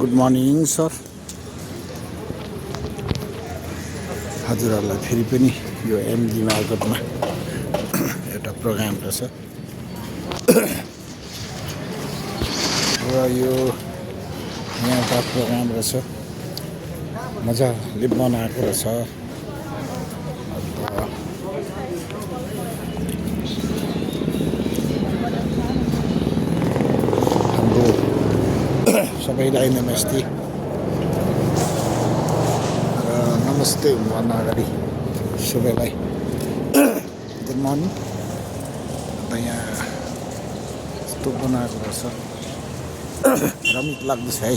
Good morning sir. हजुरहरूलाई फेरि पनि यो एमजी मार्केटमा एउटा प्रोग्राम रहेछ र यो यहाँ एउटा प्रोग्राम रहेछ, मजाले बनाएको रहेछ। हाम्रो सबैलाई नमस्ते र नमस्ते हुनुभन्दा अगाडि सबैलाई गुड मर्निङ। अन्त यहाँ यस्तो बनाएको रहेछ, रमित लाग्दैछ है।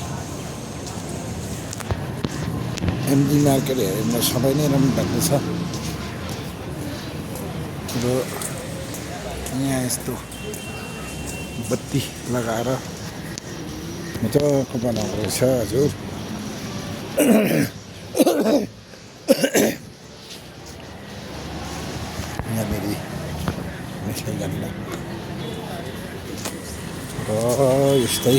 एमजी मार्केट हेरेर सबै नै रमित लाग्दैछ र यहाँ यस्तो बत्ती लगाएर मजाको बनाएको रहेछ हजुर। यहाँनिर निस्कै जान्ला र यस्तै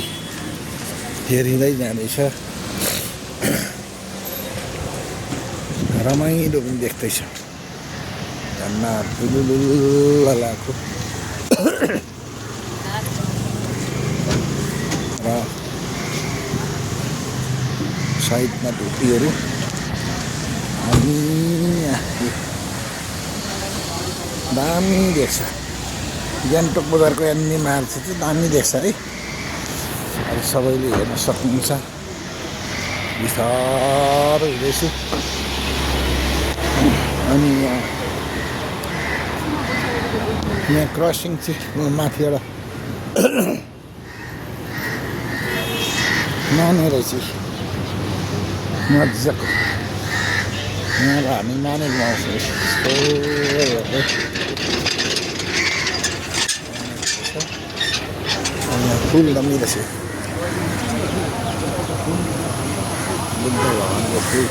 हेरिँदै जाँदैछ, रमाइलो पनि देख्दैछ। झन्ना टुलुलुल्ल लगाएको र साइडमा धुप्पीहरू अनि दामी देख्छ। गान्तोक बजारको एमजी मार्केट चाहिँ दामी देख्छ है। अब सबैले हेर्न सक्नुहुन्छ। बिस्तारै हुँदैछु अनि यहाँ क्रसिङ चाहिँ माथिबाट माने रहेछ मजाको। यहाँ हामी मानेको आउँछ यस्तो हेर्दै। यहाँ फुल दामी रहेछ, बुद्ध भगवानको फुल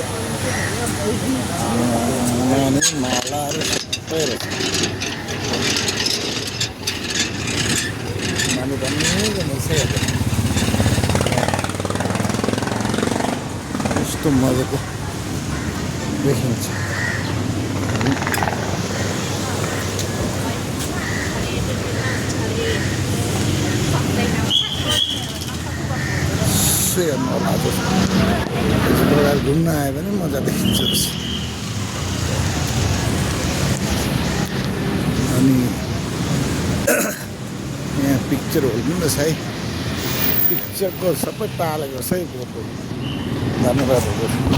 माने मालाहरू सबै रहेछ। माने दामी रहेछ यस्तो मजाको देखिन्छ। हेर्नु होला आज प्रोग्राम घुम्न आयो भने मजा देखिन्छ रहेछ। अनि यहाँ पिक्चर होल पनि रहेछ है। पिक्चरको सबै टालेको छ है। धन्यवाद हजुर।